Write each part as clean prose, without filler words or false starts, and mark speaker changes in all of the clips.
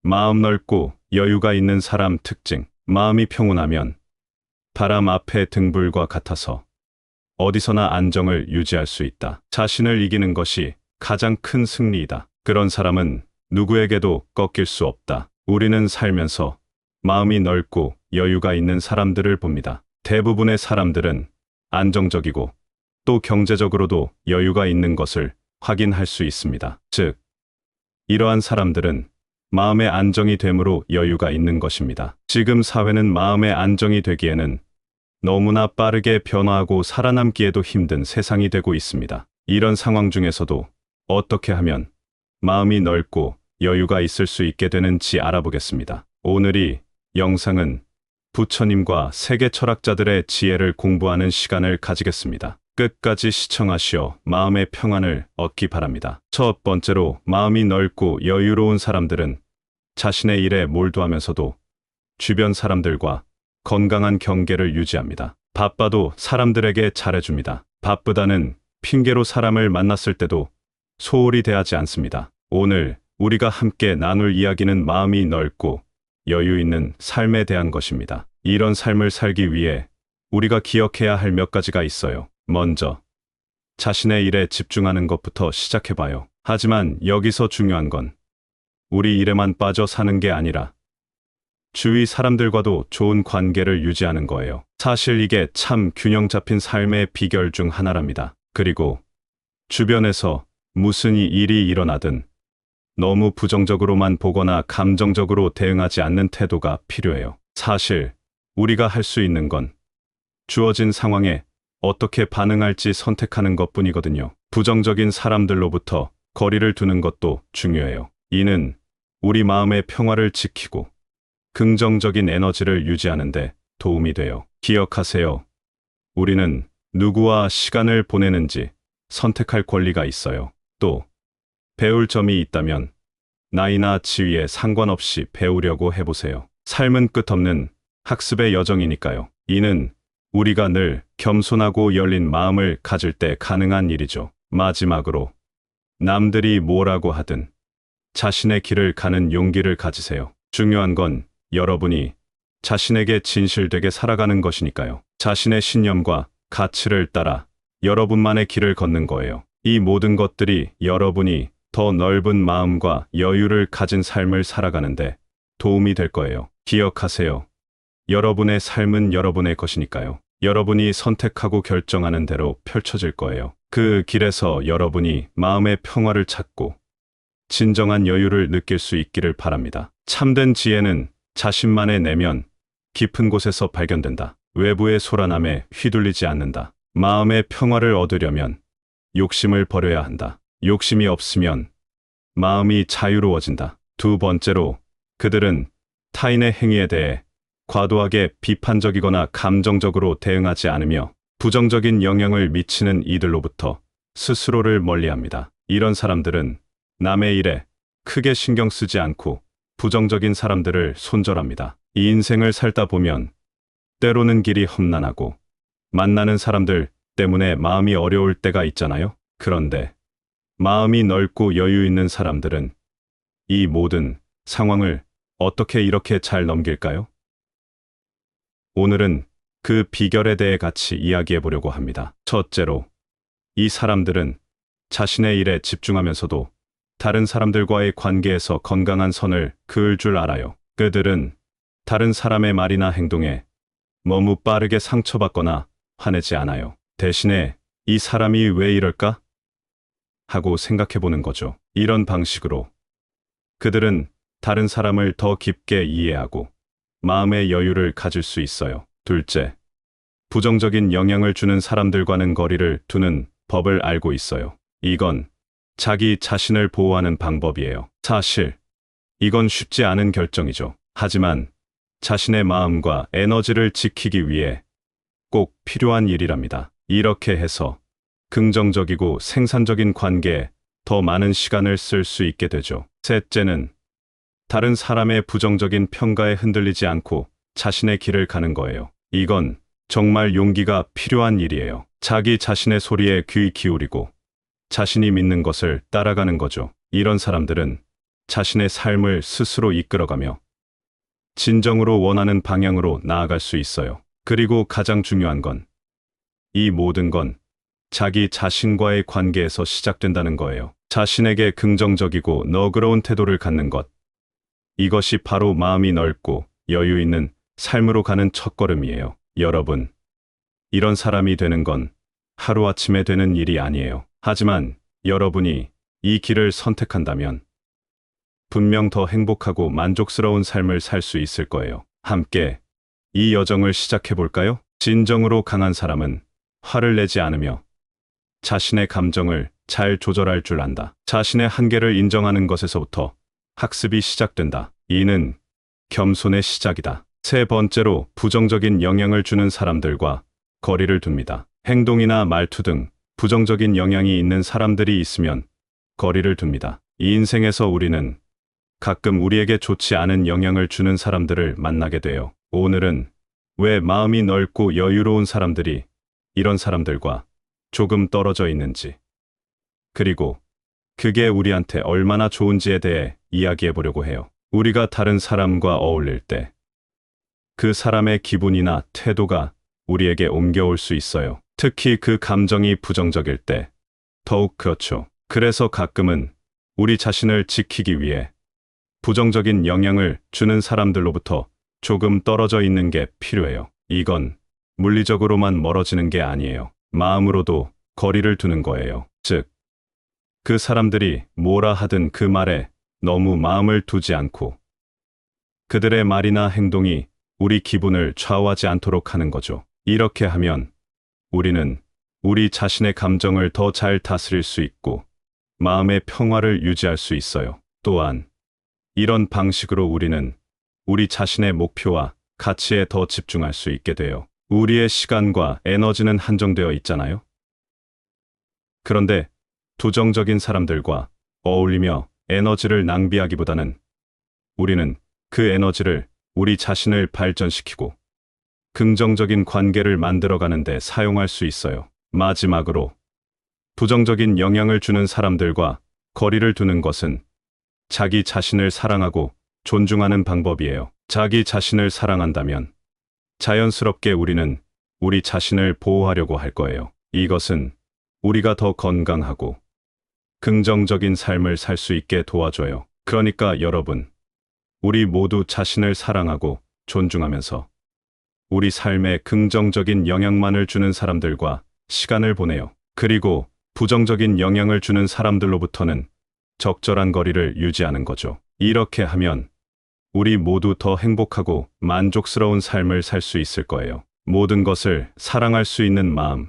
Speaker 1: 마음 넓고 여유가 있는 사람 특징. 마음이 평온하면 바람 앞에 등불과 같아서 어디서나 안정을 유지할 수 있다. 자신을 이기는 것이 가장 큰 승리이다. 그런 사람은 누구에게도 꺾일 수 없다. 우리는 살면서 마음이 넓고 여유가 있는 사람들을 봅니다. 대부분의 사람들은 안정적이고 또 경제적으로도 여유가 있는 것을 확인할 수 있습니다. 즉, 이러한 사람들은 마음의 안정이 됨으로 여유가 있는 것입니다. 지금 사회는 마음의 안정이 되기에는 너무나 빠르게 변화하고 살아남기에도 힘든 세상이 되고 있습니다. 이런 상황 중에서도 어떻게 하면 마음이 넓고 여유가 있을 수 있게 되는지 알아보겠습니다. 오늘 이 영상은 부처님과 세계 철학자들의 지혜를 공부하는 시간을 가지겠습니다. 끝까지 시청하시어 마음의 평안을 얻기 바랍니다. 첫 번째로, 마음이 넓고 여유로운 사람들은 자신의 일에 몰두하면서도 주변 사람들과 건강한 경계를 유지합니다. 바빠도 사람들에게 잘해줍니다. 바쁘다는 핑계로 사람을 만났을 때도 소홀히 대하지 않습니다. 오늘 우리가 함께 나눌 이야기는 마음이 넓고 여유 있는 삶에 대한 것입니다. 이런 삶을 살기 위해 우리가 기억해야 할 몇 가지가 있어요. 먼저, 자신의 일에 집중하는 것부터 시작해봐요. 하지만 여기서 중요한 건 우리 일에만 빠져 사는 게 아니라 주위 사람들과도 좋은 관계를 유지하는 거예요. 사실 이게 참 균형 잡힌 삶의 비결 중 하나랍니다. 그리고 주변에서 무슨 일이 일어나든 너무 부정적으로만 보거나 감정적으로 대응하지 않는 태도가 필요해요. 사실 우리가 할 수 있는 건 주어진 상황에 어떻게 반응할지 선택하는 것뿐이거든요. 부정적인 사람들로부터 거리를 두는 것도 중요해요. 이는 우리 마음의 평화를 지키고 긍정적인 에너지를 유지하는 데 도움이 돼요. 기억하세요. 우리는 누구와 시간을 보내는지 선택할 권리가 있어요. 또 배울 점이 있다면 나이나 지위에 상관없이 배우려고 해보세요. 삶은 끝없는 학습의 여정이니까요. 이는 우리가 늘 겸손하고 열린 마음을 가질 때 가능한 일이죠. 마지막으로, 남들이 뭐라고 하든 자신의 길을 가는 용기를 가지세요. 중요한 건 여러분이 자신에게 진실되게 살아가는 것이니까요. 자신의 신념과 가치를 따라 여러분만의 길을 걷는 거예요. 이 모든 것들이 여러분이 더 넓은 마음과 여유를 가진 삶을 살아가는데 도움이 될 거예요. 기억하세요. 여러분의 삶은 여러분의 것이니까요. 여러분이 선택하고 결정하는 대로 펼쳐질 거예요. 그 길에서 여러분이 마음의 평화를 찾고 진정한 여유를 느낄 수 있기를 바랍니다. 참된 지혜는 자신만의 내면 깊은 곳에서 발견된다. 외부의 소란함에 휘둘리지 않는다. 마음의 평화를 얻으려면 욕심을 버려야 한다. 욕심이 없으면 마음이 자유로워진다. 두 번째로, 그들은 타인의 행위에 대해 과도하게 비판적이거나 감정적으로 대응하지 않으며 부정적인 영향을 미치는 이들로부터 스스로를 멀리합니다. 이런 사람들은 남의 일에 크게 신경 쓰지 않고 부정적인 사람들을 손절합니다. 이 인생을 살다 보면 때로는 길이 험난하고 만나는 사람들 때문에 마음이 어려울 때가 있잖아요. 그런데 마음이 넓고 여유 있는 사람들은 이 모든 상황을 어떻게 이렇게 잘 넘길까요? 오늘은 그 비결에 대해 같이 이야기해 보려고 합니다. 첫째로, 이 사람들은 자신의 일에 집중하면서도 다른 사람들과의 관계에서 건강한 선을 그을 줄 알아요. 그들은 다른 사람의 말이나 행동에 너무 빠르게 상처받거나 화내지 않아요. 대신에 이 사람이 왜 이럴까? 하고 생각해 보는 거죠. 이런 방식으로 그들은 다른 사람을 더 깊게 이해하고 마음의 여유를 가질 수 있어요. 둘째, 부정적인 영향을 주는 사람들과는 거리를 두는 법을 알고 있어요. 이건 자기 자신을 보호하는 방법이에요. 사실 이건 쉽지 않은 결정이죠. 하지만 자신의 마음과 에너지를 지키기 위해 꼭 필요한 일이랍니다. 이렇게 해서 긍정적이고 생산적인 관계에 더 많은 시간을 쓸 수 있게 되죠. 셋째는 다른 사람의 부정적인 평가에 흔들리지 않고 자신의 길을 가는 거예요. 이건 정말 용기가 필요한 일이에요. 자기 자신의 소리에 귀 기울이고 자신이 믿는 것을 따라가는 거죠. 이런 사람들은 자신의 삶을 스스로 이끌어가며 진정으로 원하는 방향으로 나아갈 수 있어요. 그리고 가장 중요한 건 이 모든 건 자기 자신과의 관계에서 시작된다는 거예요. 자신에게 긍정적이고 너그러운 태도를 갖는 것. 이것이 바로 마음이 넓고 여유 있는 삶으로 가는 첫걸음이에요. 여러분, 이런 사람이 되는 건 하루아침에 되는 일이 아니에요. 하지만 여러분이 이 길을 선택한다면 분명 더 행복하고 만족스러운 삶을 살 수 있을 거예요. 함께 이 여정을 시작해 볼까요? 진정으로 강한 사람은 화를 내지 않으며 자신의 감정을 잘 조절할 줄 안다. 자신의 한계를 인정하는 것에서부터 학습이 시작된다. 이는 겸손의 시작이다. 세 번째로 부정적인 영향을 주는 사람들과 거리를 둡니다. 행동이나 말투 등 부정적인 영향이 있는 사람들이 있으면 거리를 둡니다. 이 인생에서 우리는 가끔 우리에게 좋지 않은 영향을 주는 사람들을 만나게 돼요. 오늘은 왜 마음이 넓고 여유로운 사람들이 이런 사람들과 조금 떨어져 있는지, 그리고 그게 우리한테 얼마나 좋은지에 대해 이야기해 보려고 해요. 우리가 다른 사람과 어울릴 때 그 사람의 기분이나 태도가 우리에게 옮겨올 수 있어요. 특히 그 감정이 부정적일 때 더욱 그렇죠. 그래서 가끔은 우리 자신을 지키기 위해 부정적인 영향을 주는 사람들로부터 조금 떨어져 있는 게 필요해요. 이건 물리적으로만 멀어지는 게 아니에요. 마음으로도 거리를 두는 거예요. 즉, 그 사람들이 뭐라 하든 그 말에 너무 마음을 두지 않고 그들의 말이나 행동이 우리 기분을 좌우하지 않도록 하는 거죠. 이렇게 하면 우리는 우리 자신의 감정을 더 잘 다스릴 수 있고 마음의 평화를 유지할 수 있어요. 또한 이런 방식으로 우리는 우리 자신의 목표와 가치에 더 집중할 수 있게 돼요. 우리의 시간과 에너지는 한정되어 있잖아요. 그런데 부정적인 사람들과 어울리며 에너지를 낭비하기보다는 우리는 그 에너지를 우리 자신을 발전시키고 긍정적인 관계를 만들어가는 데 사용할 수 있어요. 마지막으로 부정적인 영향을 주는 사람들과 거리를 두는 것은 자기 자신을 사랑하고 존중하는 방법이에요. 자기 자신을 사랑한다면 자연스럽게 우리는 우리 자신을 보호하려고 할 거예요. 이것은 우리가 더 건강하고 긍정적인 삶을 살 수 있게 도와줘요. 그러니까 여러분, 우리 모두 자신을 사랑하고 존중하면서 우리 삶에 긍정적인 영향만을 주는 사람들과 시간을 보내요. 그리고 부정적인 영향을 주는 사람들로부터는 적절한 거리를 유지하는 거죠. 이렇게 하면 우리 모두 더 행복하고 만족스러운 삶을 살 수 있을 거예요. 모든 것을 사랑할 수 있는 마음.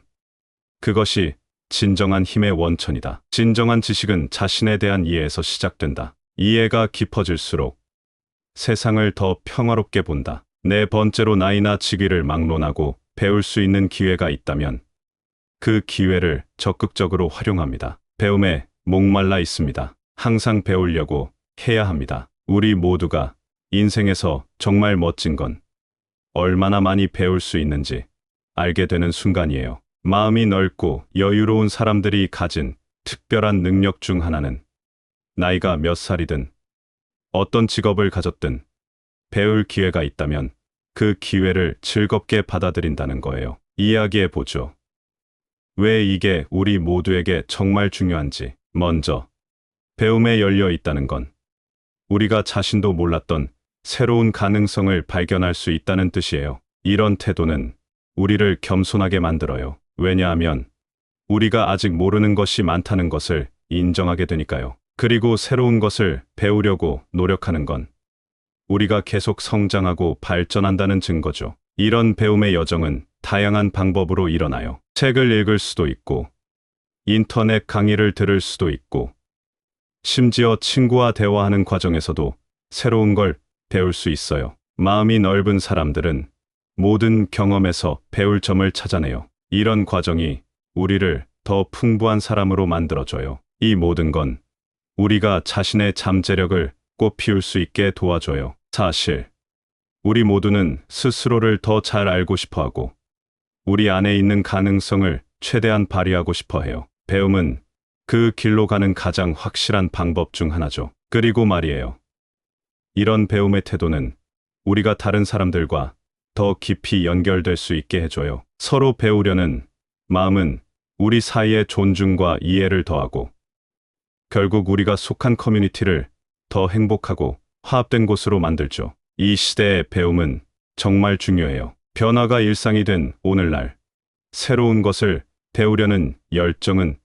Speaker 1: 그것이 진정한 힘의 원천이다. 진정한 지식은 자신에 대한 이해에서 시작된다. 이해가 깊어질수록 세상을 더 평화롭게 본다. 네 번째로 나이나 직위를 막론하고 배울 수 있는 기회가 있다면 그 기회를 적극적으로 활용합니다. 배움에 목말라 있습니다. 항상 배우려고 해야 합니다. 우리 모두가 인생에서 정말 멋진 건 얼마나 많이 배울 수 있는지 알게 되는 순간이에요. 마음이 넓고 여유로운 사람들이 가진 특별한 능력 중 하나는 나이가 몇 살이든 어떤 직업을 가졌든 배울 기회가 있다면 그 기회를 즐겁게 받아들인다는 거예요. 이야기해 보죠. 왜 이게 우리 모두에게 정말 중요한지. 먼저, 배움에 열려 있다는 건 우리가 자신도 몰랐던 새로운 가능성을 발견할 수 있다는 뜻이에요. 이런 태도는 우리를 겸손하게 만들어요. 왜냐하면 우리가 아직 모르는 것이 많다는 것을 인정하게 되니까요. 그리고 새로운 것을 배우려고 노력하는 건 우리가 계속 성장하고 발전한다는 증거죠. 이런 배움의 여정은 다양한 방법으로 일어나요. 책을 읽을 수도 있고, 인터넷 강의를 들을 수도 있고, 심지어 친구와 대화하는 과정에서도 새로운 걸 배울 수 있어요. 마음이 넓은 사람들은 모든 경험에서 배울 점을 찾아내요. 이런 과정이 우리를 더 풍부한 사람으로 만들어줘요. 이 모든 건 우리가 자신의 잠재력을 꽃피울 수 있게 도와줘요. 사실 우리 모두는 스스로를 더 잘 알고 싶어 하고 우리 안에 있는 가능성을 최대한 발휘하고 싶어 해요. 배움은 그 길로 가는 가장 확실한 방법 중 하나죠. 그리고 말이에요. 이런 배움의 태도는 우리가 다른 사람들과 더 깊이 연결될 수 있게 해줘요. 서로 배우려는 마음은 우리 사이의 존중과 이해를 더하고 결국 우리가 속한 커뮤니티를 더 행복하고 화합된 곳으로 만들죠. 이 시대의 배움은 정말 중요해요. 변화가 일상이 된 오늘날, 새로운 것을 배우려는 열정은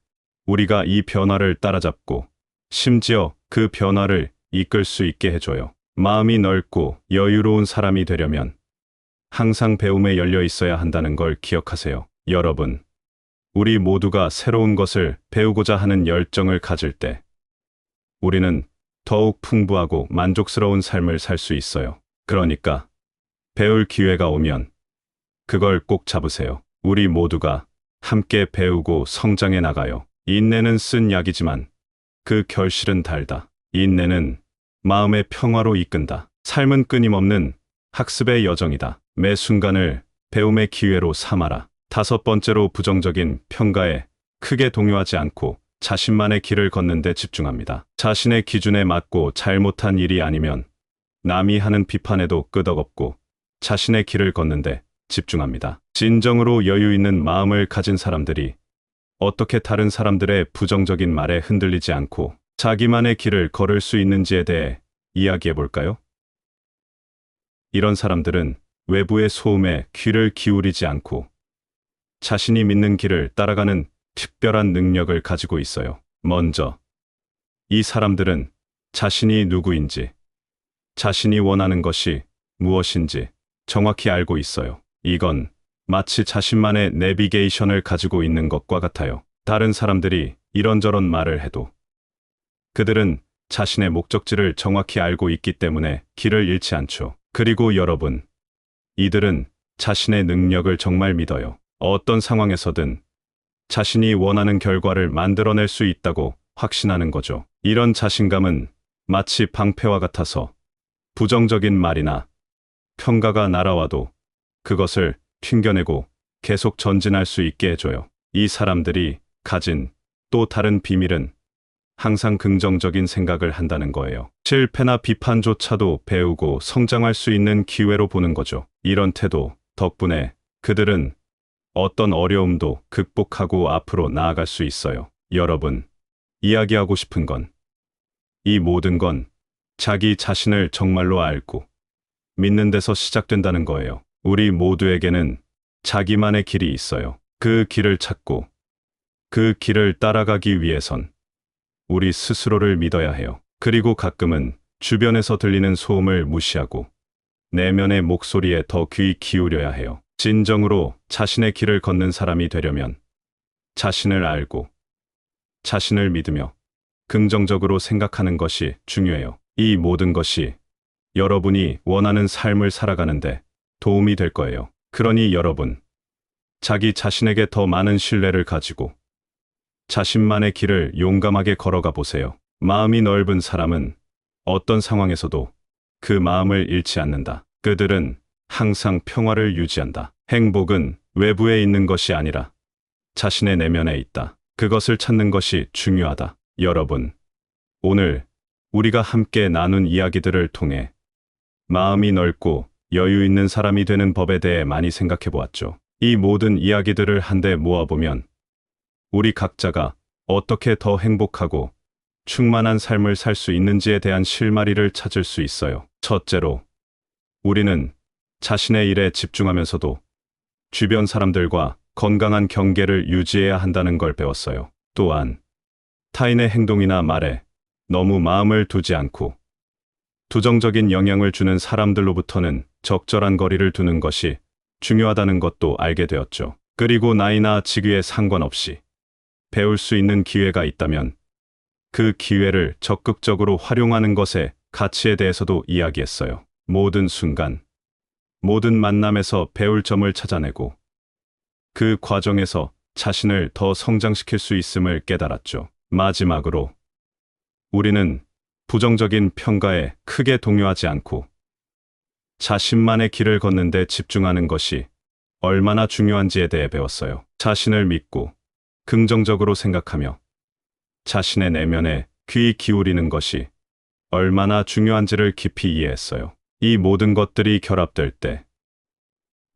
Speaker 1: 우리가 이 변화를 따라잡고 심지어 그 변화를 이끌 수 있게 해줘요. 마음이 넓고 여유로운 사람이 되려면 항상 배움에 열려 있어야 한다는 걸 기억하세요. 여러분, 우리 모두가 새로운 것을 배우고자 하는 열정을 가질 때 우리는 더욱 풍부하고 만족스러운 삶을 살 수 있어요. 그러니까 배울 기회가 오면 그걸 꼭 잡으세요. 우리 모두가 함께 배우고 성장해 나가요. 인내는 쓴 약이지만 그 결실은 달다. 인내는 마음의 평화로 이끈다. 삶은 끊임없는 학습의 여정이다. 매 순간을 배움의 기회로 삼아라. 5번째로 부정적인 평가에 크게 동요하지 않고 자신만의 길을 걷는 데 집중합니다. 자신의 기준에 맞고 잘못한 일이 아니면 남이 하는 비판에도 끄덕없고 자신의 길을 걷는 데 집중합니다. 진정으로 여유 있는 마음을 가진 사람들이 어떻게 다른 사람들의 부정적인 말에 흔들리지 않고 자기만의 길을 걸을 수 있는지에 대해 이야기해 볼까요? 이런 사람들은 외부의 소음에 귀를 기울이지 않고 자신이 믿는 길을 따라가는 특별한 능력을 가지고 있어요. 먼저, 이 사람들은 자신이 누구인지, 자신이 원하는 것이 무엇인지 정확히 알고 있어요. 이건 마치 자신만의 내비게이션을 가지고 있는 것과 같아요. 다른 사람들이 이런저런 말을 해도 그들은 자신의 목적지를 정확히 알고 있기 때문에 길을 잃지 않죠. 그리고 여러분, 이들은 자신의 능력을 정말 믿어요. 어떤 상황에서든 자신이 원하는 결과를 만들어낼 수 있다고 확신하는 거죠. 이런 자신감은 마치 방패와 같아서 부정적인 말이나 평가가 날아와도 그것을 튕겨내고 계속 전진할 수 있게 해줘요. 이 사람들이 가진 또 다른 비밀은 항상 긍정적인 생각을 한다는 거예요. 실패나 비판조차도 배우고 성장할 수 있는 기회로 보는 거죠. 이런 태도 덕분에 그들은 어떤 어려움도 극복하고 앞으로 나아갈 수 있어요. 여러분, 이야기하고 싶은 건 이 모든 건 자기 자신을 정말로 알고 믿는 데서 시작된다는 거예요. 우리 모두에게는 자기만의 길이 있어요. 그 길을 찾고 그 길을 따라가기 위해선 우리 스스로를 믿어야 해요. 그리고 가끔은 주변에서 들리는 소음을 무시하고 내면의 목소리에 더 귀 기울여야 해요. 진정으로 자신의 길을 걷는 사람이 되려면 자신을 알고 자신을 믿으며 긍정적으로 생각하는 것이 중요해요. 이 모든 것이 여러분이 원하는 삶을 살아가는데 도움이 될 거예요. 그러니 여러분, 자기 자신에게 더 많은 신뢰를 가지고 자신만의 길을 용감하게 걸어가 보세요. 마음이 넓은 사람은 어떤 상황에서도 그 마음을 잃지 않는다. 그들은 항상 평화를 유지한다. 행복은 외부에 있는 것이 아니라 자신의 내면에 있다. 그것을 찾는 것이 중요하다. 여러분, 오늘 우리가 함께 나눈 이야기들을 통해 마음이 넓고 여유 있는 사람이 되는 법에 대해 많이 생각해 보았죠. 이 모든 이야기들을 한데 모아보면 우리 각자가 어떻게 더 행복하고 충만한 삶을 살 수 있는지에 대한 실마리를 찾을 수 있어요. 첫째로, 우리는 자신의 일에 집중하면서도 주변 사람들과 건강한 경계를 유지해야 한다는 걸 배웠어요. 또한 타인의 행동이나 말에 너무 마음을 두지 않고 부정적인 영향을 주는 사람들로부터는 적절한 거리를 두는 것이 중요하다는 것도 알게 되었죠. 그리고 나이나 직위에 상관없이 배울 수 있는 기회가 있다면 그 기회를 적극적으로 활용하는 것의 가치에 대해서도 이야기했어요. 모든 순간, 모든 만남에서 배울 점을 찾아내고 그 과정에서 자신을 더 성장시킬 수 있음을 깨달았죠. 마지막으로, 우리는 부정적인 평가에 크게 동요하지 않고 자신만의 길을 걷는 데 집중하는 것이 얼마나 중요한지에 대해 배웠어요. 자신을 믿고 긍정적으로 생각하며 자신의 내면에 귀 기울이는 것이 얼마나 중요한지를 깊이 이해했어요. 이 모든 것들이 결합될 때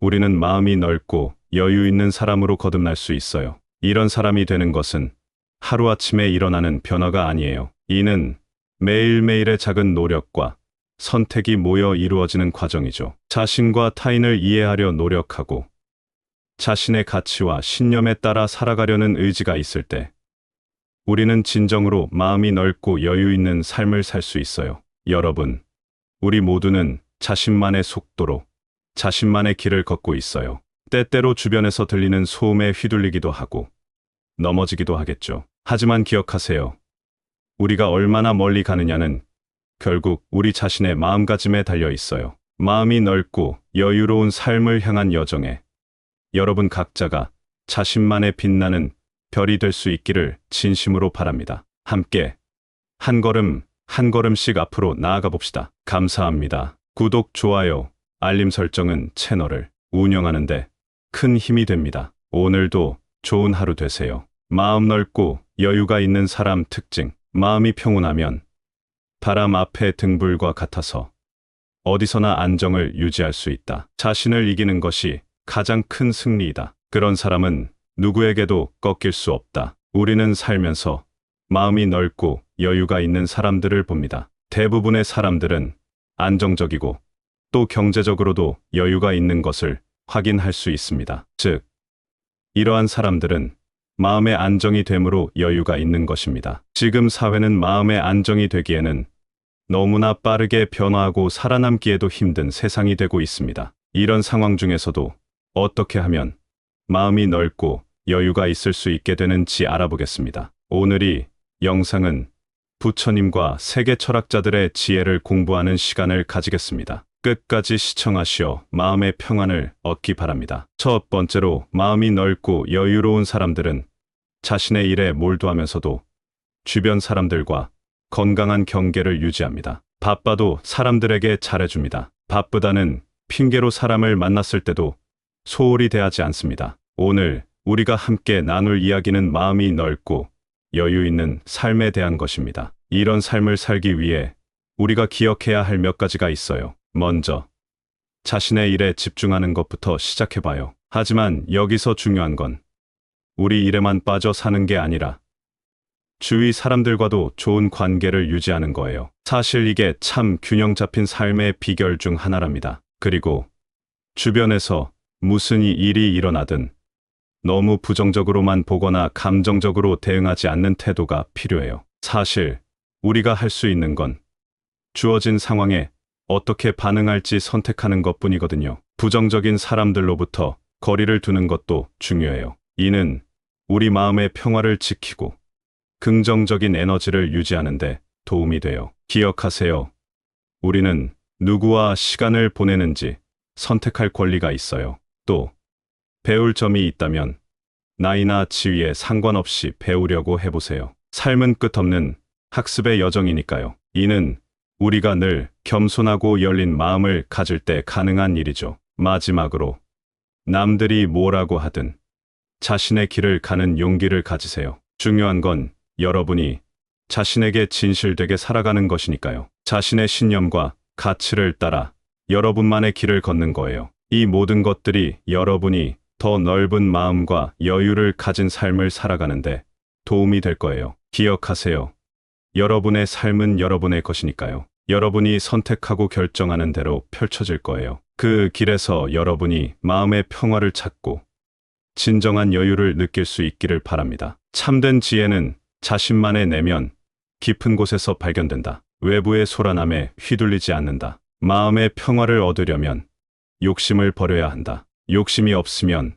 Speaker 1: 우리는 마음이 넓고 여유 있는 사람으로 거듭날 수 있어요. 이런 사람이 되는 것은 하루아침에 일어나는 변화가 아니에요. 이는 매일매일의 작은 노력과 선택이 모여 이루어지는 과정이죠. 자신과 타인을 이해하려 노력하고 자신의 가치와 신념에 따라 살아가려는 의지가 있을 때 우리는 진정으로 마음이 넓고 여유 있는 삶을 살 수 있어요. 여러분, 우리 모두는 자신만의 속도로 자신만의 길을 걷고 있어요. 때때로 주변에서 들리는 소음에 휘둘리기도 하고 넘어지기도 하겠죠. 하지만 기억하세요. 우리가 얼마나 멀리 가느냐는 결국 우리 자신의 마음가짐에 달려 있어요. 마음이 넓고 여유로운 삶을 향한 여정에 여러분 각자가 자신만의 빛나는 별이 될 수 있기를 진심으로 바랍니다. 함께 한 걸음 한 걸음씩 앞으로 나아가 봅시다. 감사합니다. 구독, 좋아요, 알림 설정은 채널을 운영하는데 큰 힘이 됩니다. 오늘도 좋은 하루 되세요. 마음 넓고 여유가 있는 사람 특징. 마음이 평온하면 바람 앞의 등불과 같아서 어디서나 안정을 유지할 수 있다. 자신을 이기는 것이 가장 큰 승리이다. 그런 사람은 누구에게도 꺾일 수 없다. 우리는 살면서 마음이 넓고 여유가 있는 사람들을 봅니다. 대부분의 사람들은 안정적이고 또 경제적으로도 여유가 있는 것을 확인할 수 있습니다. 즉, 이러한 사람들은 마음의 안정이 됨으로 여유가 있는 것입니다. 지금 사회는 마음의 안정이 되기에는 너무나 빠르게 변화하고 살아남기에도 힘든 세상이 되고 있습니다. 이런 상황 중에서도 어떻게 하면 마음이 넓고 여유가 있을 수 있게 되는지 알아보겠습니다. 오늘 이 영상은 부처님과 세계 철학자들의 지혜를 공부하는 시간을 가지겠습니다. 끝까지 시청하시어 마음의 평안을 얻기 바랍니다. 첫 번째로, 마음이 넓고 여유로운 사람들은 자신의 일에 몰두하면서도 주변 사람들과 건강한 경계를 유지합니다. 바빠도 사람들에게 잘해줍니다. 바쁘다는 핑계로 사람을 만났을 때도 소홀히 대하지 않습니다. 오늘 우리가 함께 나눌 이야기는 마음이 넓고 여유 있는 삶에 대한 것입니다. 이런 삶을 살기 위해 우리가 기억해야 할 몇 가지가 있어요. 먼저, 자신의 일에 집중하는 것부터 시작해봐요. 하지만 여기서 중요한 건 우리 일에만 빠져 사는 게 아니라 주위 사람들과도 좋은 관계를 유지하는 거예요. 사실 이게 참 균형 잡힌 삶의 비결 중 하나랍니다. 그리고 주변에서 무슨 일이 일어나든 너무 부정적으로만 보거나 감정적으로 대응하지 않는 태도가 필요해요. 사실 우리가 할 수 있는 건 주어진 상황에 어떻게 반응할지 선택하는 것뿐이거든요. 부정적인 사람들로부터 거리를 두는 것도 중요해요. 이는 우리 마음의 평화를 지키고 긍정적인 에너지를 유지하는 데 도움이 돼요. 기억하세요. 우리는 누구와 시간을 보내는지 선택할 권리가 있어요. 또 배울 점이 있다면 나이나 지위에 상관없이 배우려고 해보세요. 삶은 끝없는 학습의 여정이니까요. 이는 우리가 늘 겸손하고 열린 마음을 가질 때 가능한 일이죠. 마지막으로, 남들이 뭐라고 하든 자신의 길을 가는 용기를 가지세요. 중요한 건 여러분이 자신에게 진실되게 살아가는 것이니까요. 자신의 신념과 가치를 따라 여러분만의 길을 걷는 거예요. 이 모든 것들이 여러분이 더 넓은 마음과 여유를 가진 삶을 살아가는데 도움이 될 거예요. 기억하세요. 여러분의 삶은 여러분의 것이니까요. 여러분이 선택하고 결정하는 대로 펼쳐질 거예요. 그 길에서 여러분이 마음의 평화를 찾고 진정한 여유를 느낄 수 있기를 바랍니다. 참된 지혜는 자신만의 내면 깊은 곳에서 발견된다. 외부의 소란함에 휘둘리지 않는다. 마음의 평화를 얻으려면 욕심을 버려야 한다. 욕심이 없으면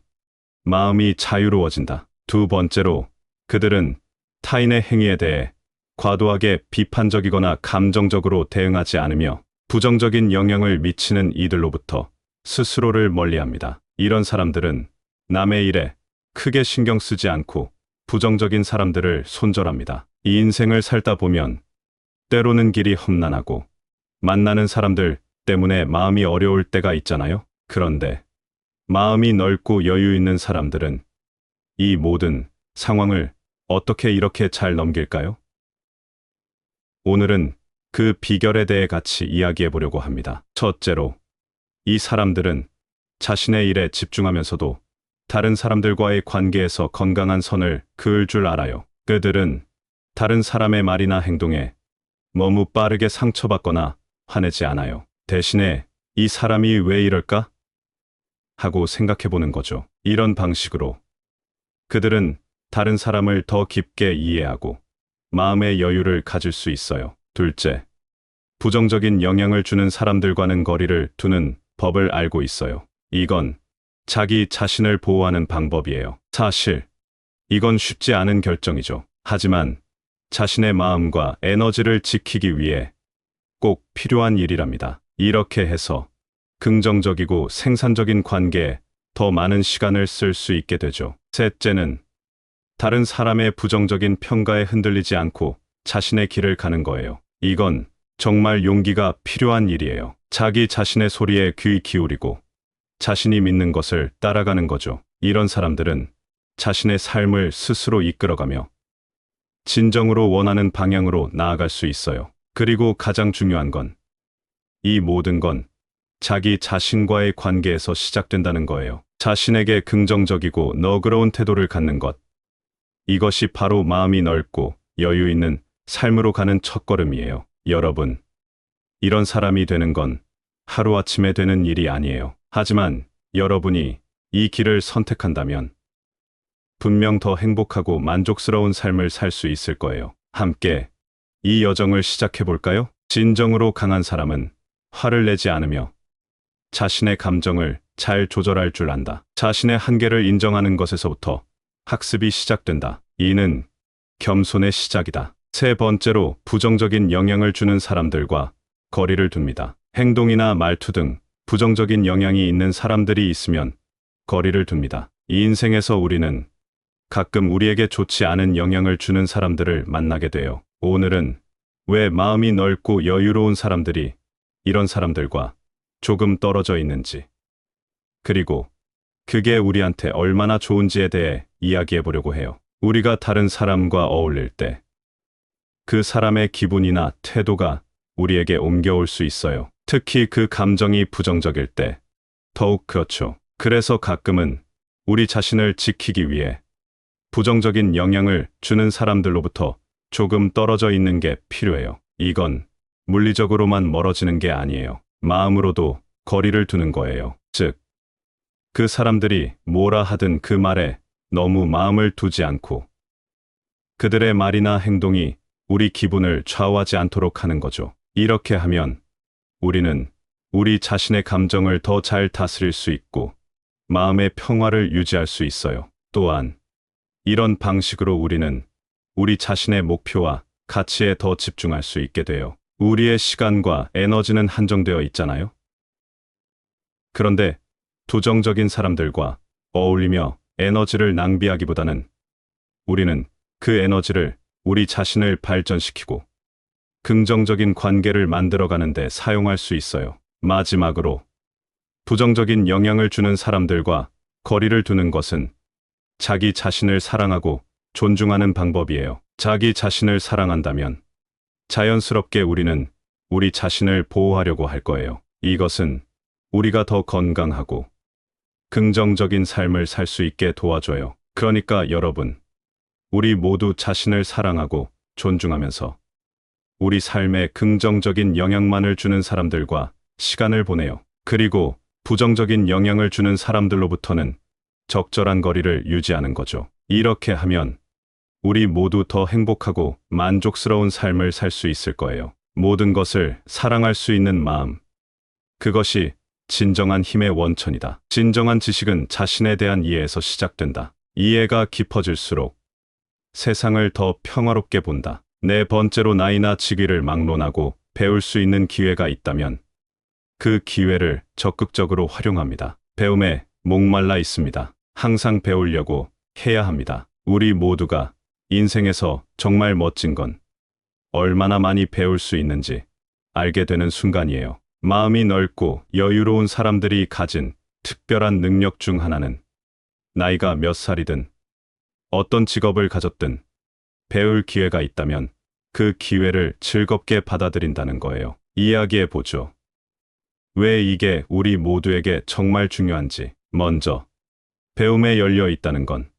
Speaker 1: 마음이 자유로워진다. 두 번째로, 그들은 타인의 행위에 대해 과도하게 비판적이거나 감정적으로 대응하지 않으며 부정적인 영향을 미치는 이들로부터 스스로를 멀리합니다. 이런 사람들은 남의 일에 크게 신경 쓰지 않고 부정적인 사람들을 손절합니다. 이 인생을 살다 보면 때로는 길이 험난하고 만나는 사람들 때문에 마음이 어려울 때가 있잖아요. 그런데 마음이 넓고 여유 있는 사람들은 이 모든 상황을 어떻게 이렇게 잘 넘길까요? 오늘은 그 비결에 대해 같이 이야기해 보려고 합니다. 첫째로, 이 사람들은 자신의 일에 집중하면서도 다른 사람들과의 관계에서 건강한 선을 그을 줄 알아요. 그들은 다른 사람의 말이나 행동에 너무 빠르게 상처받거나 화내지 않아요. 대신에 이 사람이 왜 이럴까? 하고 생각해 보는 거죠. 이런 방식으로 그들은 다른 사람을 더 깊게 이해하고 마음의 여유를 가질 수 있어요. 둘째, 부정적인 영향을 주는 사람들과는 거리를 두는 법을 알고 있어요. 이건 자기 자신을 보호하는 방법이에요. 사실 이건 쉽지 않은 결정이죠. 하지만 자신의 마음과 에너지를 지키기 위해 꼭 필요한 일이랍니다. 이렇게 해서 긍정적이고 생산적인 관계에 더 많은 시간을 쓸 수 있게 되죠. 셋째는 다른 사람의 부정적인 평가에 흔들리지 않고 자신의 길을 가는 거예요. 이건 정말 용기가 필요한 일이에요. 자기 자신의 소리에 귀 기울이고 자신이 믿는 것을 따라가는 거죠. 이런 사람들은 자신의 삶을 스스로 이끌어가며 진정으로 원하는 방향으로 나아갈 수 있어요. 그리고 가장 중요한 건 이 모든 건 자기 자신과의 관계에서 시작된다는 거예요. 자신에게 긍정적이고 너그러운 태도를 갖는 것. 이것이 바로 마음이 넓고 여유 있는 삶으로 가는 첫걸음이에요. 여러분, 이런 사람이 되는 건 하루아침에 되는 일이 아니에요. 하지만 여러분이 이 길을 선택한다면 분명 더 행복하고 만족스러운 삶을 살 수 있을 거예요. 함께 이 여정을 시작해 볼까요? 진정으로 강한 사람은 화를 내지 않으며 자신의 감정을 잘 조절할 줄 안다. 자신의 한계를 인정하는 것에서부터 학습이 시작된다. 이는 겸손의 시작이다. 세 번째로, 부정적인 영향을 주는 사람들과 거리를 둡니다. 행동이나 말투 등 부정적인 영향이 있는 사람들이 있으면 거리를 둡니다. 이 인생에서 우리는 가끔 우리에게 좋지 않은 영향을 주는 사람들을 만나게 돼요. 오늘은 왜 마음이 넓고 여유로운 사람들이 이런 사람들과 조금 떨어져 있는지, 그리고 그게 우리한테 얼마나 좋은지에 대해 이야기해 보려고 해요. 우리가 다른 사람과 어울릴 때 그 사람의 기분이나 태도가 우리에게 옮겨올 수 있어요. 특히 그 감정이 부정적일 때 더욱 그렇죠. 그래서 가끔은 우리 자신을 지키기 위해 부정적인 영향을 주는 사람들로부터 조금 떨어져 있는 게 필요해요. 이건 물리적으로만 멀어지는 게 아니에요. 마음으로도 거리를 두는 거예요. 즉, 그 사람들이 뭐라 하든 그 말에 너무 마음을 두지 않고 그들의 말이나 행동이 우리 기분을 좌우하지 않도록 하는 거죠. 이렇게 하면 우리는 우리 자신의 감정을 더 잘 다스릴 수 있고 마음의 평화를 유지할 수 있어요. 또한 이런 방식으로 우리는 우리 자신의 목표와 가치에 더 집중할 수 있게 돼요. 우리의 시간과 에너지는 한정되어 있잖아요. 그런데 부정적인 사람들과 어울리며 에너지를 낭비하기보다는 우리는 그 에너지를 우리 자신을 발전시키고 긍정적인 관계를 만들어가는 데 사용할 수 있어요. 마지막으로, 부정적인 영향을 주는 사람들과 거리를 두는 것은 자기 자신을 사랑하고 존중하는 방법이에요. 자기 자신을 사랑한다면 자연스럽게 우리는 우리 자신을 보호하려고 할 거예요. 이것은 우리가 더 건강하고 긍정적인 삶을 살 수 있게 도와줘요. 그러니까 여러분, 우리 모두 자신을 사랑하고 존중하면서 우리 삶에 긍정적인 영향만을 주는 사람들과 시간을 보내요. 그리고 부정적인 영향을 주는 사람들로부터는 적절한 거리를 유지하는 거죠. 이렇게 하면 우리 모두 더 행복하고 만족스러운 삶을 살 수 있을 거예요. 모든 것을 사랑할 수 있는 마음. 그것이 진정한 힘의 원천이다. 진정한 지식은 자신에 대한 이해에서 시작된다. 이해가 깊어질수록 세상을 더 평화롭게 본다. 네 번째로, 나이나 직위를 막론하고 배울 수 있는 기회가 있다면 그 기회를 적극적으로 활용합니다. 배움에 목말라 있습니다. 항상 배우려고 해야 합니다. 우리 모두가 인생에서 정말 멋진 건 얼마나 많이 배울 수 있는지 알게 되는 순간이에요. 마음이 넓고 여유로운 사람들이 가진 특별한 능력 중 하나는 나이가 몇 살이든 어떤 직업을 가졌든 배울 기회가 있다면 그 기회를 즐겁게 받아들인다는 거예요. 이야기해 보죠. 왜 이게 우리 모두에게 정말 중요한지. 먼저, 배움에 열려 있다는 건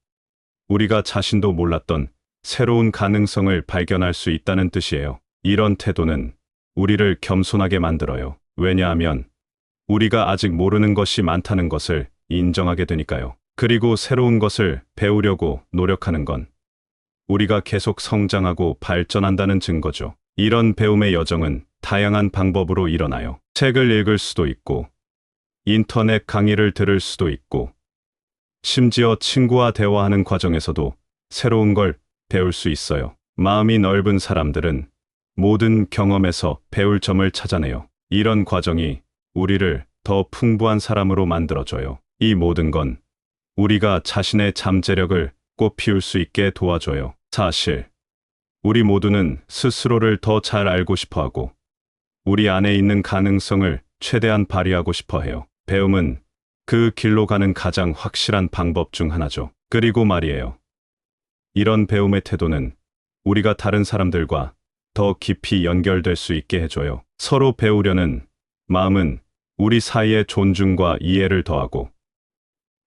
Speaker 1: 우리가 자신도 몰랐던 새로운 가능성을 발견할 수 있다는 뜻이에요. 이런 태도는 우리를 겸손하게 만들어요. 왜냐하면 우리가 아직 모르는 것이 많다는 것을 인정하게 되니까요. 그리고 새로운 것을 배우려고 노력하는 건 우리가 계속 성장하고 발전한다는 증거죠. 이런 배움의 여정은 다양한 방법으로 일어나요. 책을 읽을 수도 있고, 인터넷 강의를 들을 수도 있고, 심지어 친구와 대화하는 과정에서도 새로운 걸 배울 수 있어요. 마음이 넓은 사람들은 모든 경험에서 배울 점을 찾아내요. 이런 과정이 우리를 더 풍부한 사람으로 만들어줘요. 이 모든 건 우리가 자신의 잠재력을 꽃피울 수 있게 도와줘요. 사실, 우리 모두는 스스로를 더 잘 알고 싶어 하고, 우리 안에 있는 가능성을 최대한 발휘하고 싶어 해요. 배움은 그 길로 가는 가장 확실한 방법 중 하나죠. 그리고 말이에요. 이런 배움의 태도는 우리가 다른 사람들과 더 깊이 연결될 수 있게 해줘요. 서로 배우려는 마음은 우리 사이의 존중과 이해를 더하고,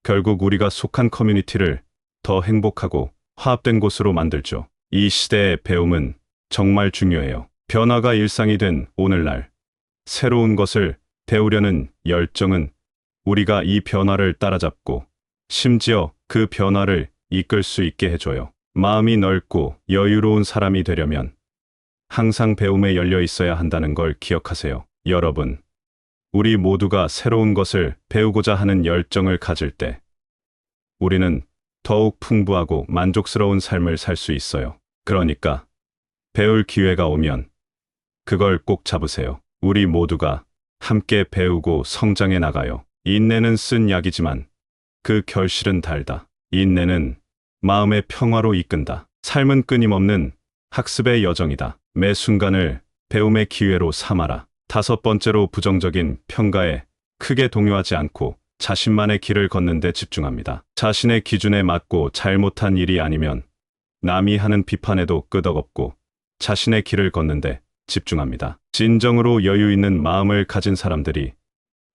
Speaker 1: 결국 우리가 속한 커뮤니티를 더 행복하고 화합된 곳으로 만들죠. 이 시대의 배움은 정말 중요해요. 변화가 일상이 된 오늘날, 새로운 것을 배우려는 열정은 우리가 이 변화를 따라잡고 심지어 그 변화를 이끌 수 있게 해줘요. 마음이 넓고 여유로운 사람이 되려면 항상 배움에 열려 있어야 한다는 걸 기억하세요. 여러분, 우리 모두가 새로운 것을 배우고자 하는 열정을 가질 때 우리는 더욱 풍부하고 만족스러운 삶을 살 수 있어요. 그러니까 배울 기회가 오면 그걸 꼭 잡으세요. 우리 모두가 함께 배우고 성장해 나가요. 인내는 쓴 약이지만 그 결실은 달다. 인내는 마음의 평화로 이끈다. 삶은 끊임없는 학습의 여정이다. 매 순간을 배움의 기회로 삼아라. 5번째로, 부정적인 평가에 크게 동요하지 않고 자신만의 길을 걷는 데 집중합니다. 자신의 기준에 맞고 잘못한 일이 아니면 남이 하는 비판에도 끄덕없고 자신의 길을 걷는데 집중합니다. 진정으로 여유 있는 마음을 가진 사람들이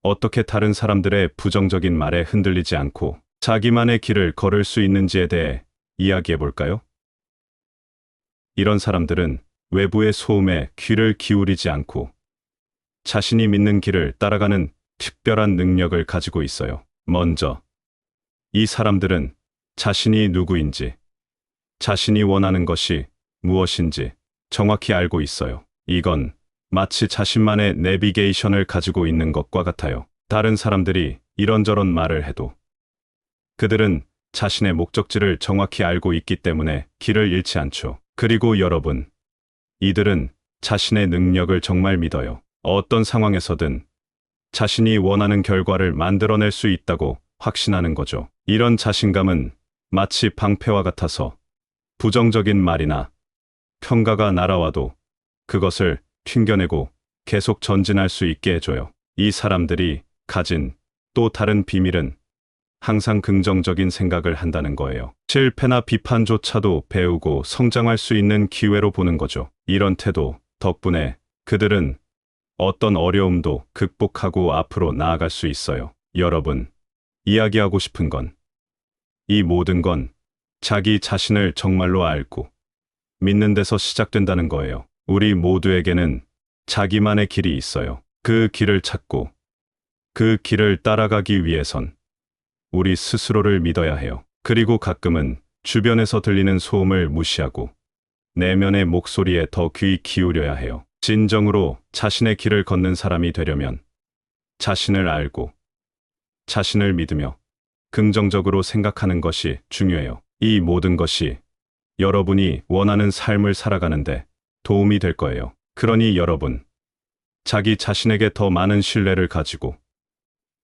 Speaker 1: 어떻게 다른 사람들의 부정적인 말에 흔들리지 않고 자기만의 길을 걸을 수 있는지에 대해 이야기해 볼까요? 이런 사람들은 외부의 소음에 귀를 기울이지 않고 자신이 믿는 길을 따라가는 특별한 능력을 가지고 있어요. 먼저, 이 사람들은 자신이 누구인지, 자신이 원하는 것이 무엇인지 정확히 알고 있어요. 이건 마치 자신만의 내비게이션을 가지고 있는 것과 같아요. 다른 사람들이 이런저런 말을 해도 그들은 자신의 목적지를 정확히 알고 있기 때문에 길을 잃지 않죠. 그리고 여러분, 이들은 자신의 능력을 정말 믿어요. 어떤 상황에서든 자신이 원하는 결과를 만들어낼 수 있다고 확신하는 거죠. 이런 자신감은 마치 방패와 같아서 부정적인 말이나 평가가 날아와도 그것을 튕겨내고 계속 전진할 수 있게 해줘요. 이 사람들이 가진 또 다른 비밀은 항상 긍정적인 생각을 한다는 거예요. 실패나 비판조차도 배우고 성장할 수 있는 기회로 보는 거죠. 이런 태도 덕분에 그들은 어떤 어려움도 극복하고 앞으로 나아갈 수 있어요. 여러분, 이야기하고 싶은 건 이 모든 건 자기 자신을 정말로 알고 믿는 데서 시작된다는 거예요. 우리 모두에게는 자기만의 길이 있어요. 그 길을 찾고 그 길을 따라가기 위해선 우리 스스로를 믿어야 해요. 그리고 가끔은 주변에서 들리는 소음을 무시하고 내면의 목소리에 더 귀 기울여야 해요. 진정으로 자신의 길을 걷는 사람이 되려면 자신을 알고 자신을 믿으며 긍정적으로 생각하는 것이 중요해요. 이 모든 것이 여러분이 원하는 삶을 살아가는데 도움이 될 거예요. 그러니 여러분, 자기 자신에게 더 많은 신뢰를 가지고